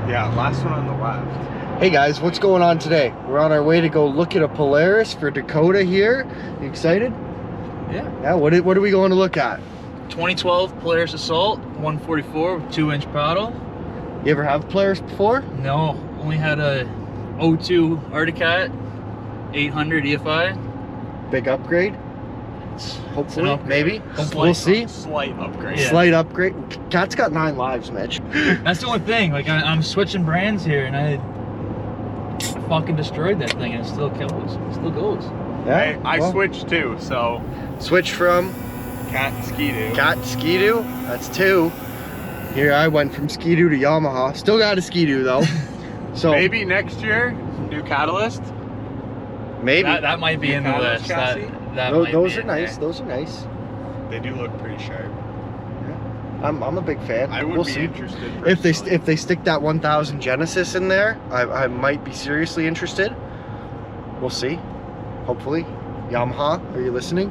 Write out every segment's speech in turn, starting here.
Yeah, last one on the left. Hey guys, what's going on today? We're on our way to go look at a Polaris for Dakota here. You excited? Yeah. Yeah, what are we going to look at? 2012 Polaris Assault, 144 with 2-inch paddle. You ever have Polaris before? No, only had a 02 Articat 800 EFI. Big upgrade? Hopefully, upgrade. maybe. Hopefully. We'll see. Slight upgrade. Yeah. Slight upgrade. Cat's got 9 lives, Mitch. That's the only thing. Like I'm switching brands here, and I fucking destroyed that thing, and it still kills. It still goes. Yeah, I switched too, so switch from Cat Ski-Doo. Cat Ski-Doo. That's 2. Here I went from Ski-Doo to Yamaha. Still got a Ski-Doo though. So maybe next year, new catalyst. Maybe that might be in the list. those are nice. Those are nice. They do look pretty sharp. I'm a big fan. I would we'll be see. interested. If they stick that 1000 Genesis in there, I might be seriously interested. We'll see. Hopefully. Yamaha, are you listening?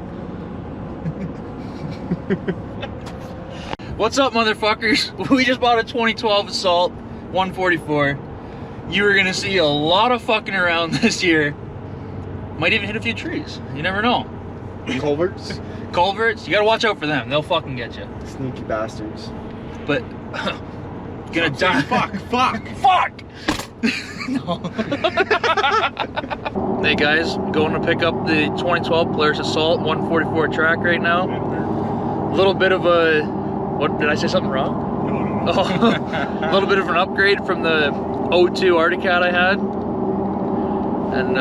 What's up, motherfuckers? We just bought a 2012 Assault 144. You are gonna see a lot of fucking around this year. Might even hit a few trees. You never know. Culverts? Culverts, you gotta watch out for them. They'll fucking get you. Sneaky bastards. But gonna die. Fuck! No. Hey guys, going to pick up the 2012 Polaris Assault 144 track right now. A little bit of a, what, did I say something wrong? No. Oh, a little bit of an upgrade from the 02 Articat I had. And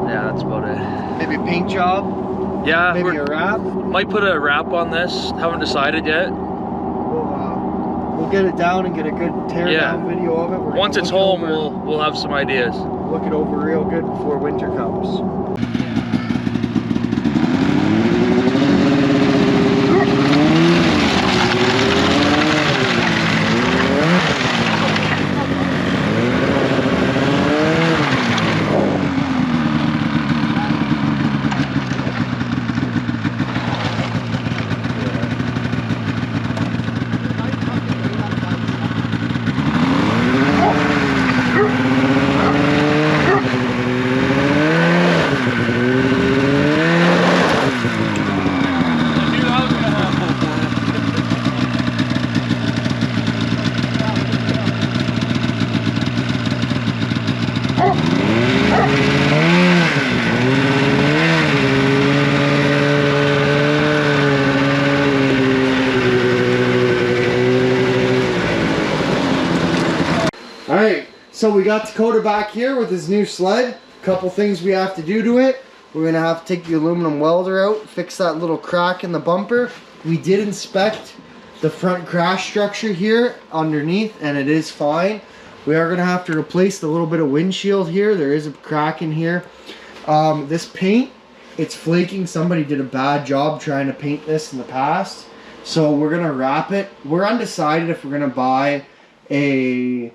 yeah, that's about it. Maybe a paint job? Yeah, Maybe a wrap? might put a wrap on this. Haven't decided yet. We'll get it down and get a good tear down video of it. Once it's home, we'll have some ideas. Look it over real good before winter comes. Alright, so we got Dakota back here with his new sled. Couple things we have to do to it. We're going to have to take the aluminum welder out, fix that little crack in the bumper. We did inspect the front crash structure here underneath, and it is fine. We are going to have to replace the little bit of windshield here. There is a crack in here. This paint, it's flaking. Somebody did a bad job trying to paint this in the past. So we're going to wrap it. We're undecided if we're going to buy a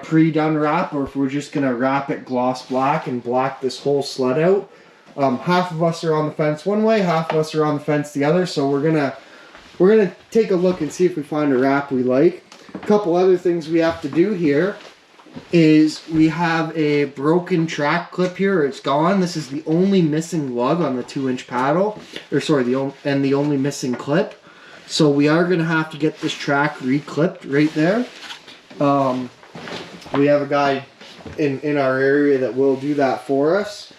pre-done wrap or if we're just going to wrap it gloss black and black this whole sled out. Half of us are on the fence one way, half of us are on the fence the other, so we're gonna take a look and see if we find a wrap we like. A couple other things we have to do here is we have a broken track clip here. It's gone. This is the only missing lug on the 2-inch paddle, or sorry, the only missing clip. So we are gonna have to get this track re-clipped right there. We have a guy in our area that will do that for us.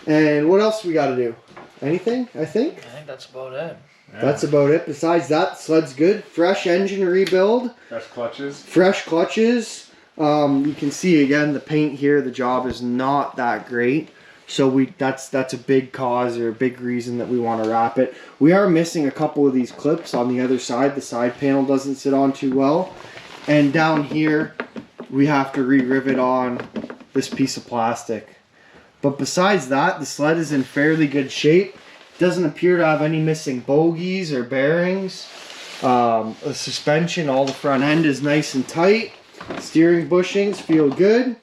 And what else we got to do? Anything, I think? I think that's about it. Yeah. That's about it. Besides that, the sled's good. Fresh engine rebuild. Fresh clutches. Fresh clutches. You can see again the paint here. The job is not that great. So that's a big cause or a big reason that we want to wrap it. We are missing a couple of these clips on the other side. The side panel doesn't sit on too well. And down here, we have to re-rivet on this piece of plastic. But besides that, the sled is in fairly good shape. Doesn't appear to have any missing bogies or bearings. The suspension, all the front end is nice and tight. Steering bushings feel good.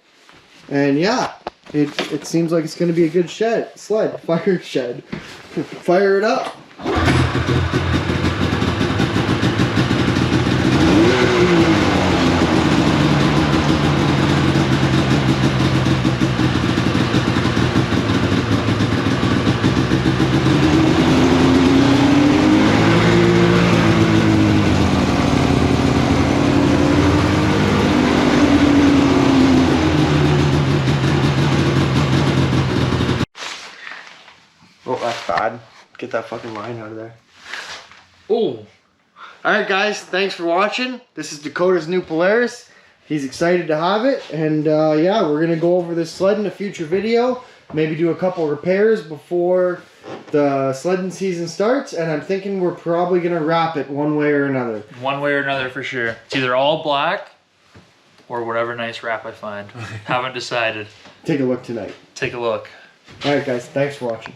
And yeah, it seems like it's going to be a good sled. Fire shed. Fire it up. Get that fucking line out of there. Oh. Alright guys, thanks for watching. This is Dakota's new Polaris. He's excited to have it. And yeah, we're gonna go over this sled in a future video. Maybe do a couple repairs before the sledding season starts. And I'm thinking we're probably gonna wrap it one way or another. One way or another for sure. It's either all black or whatever nice wrap I find. Haven't decided. Take a look tonight. Take a look. Alright guys, thanks for watching.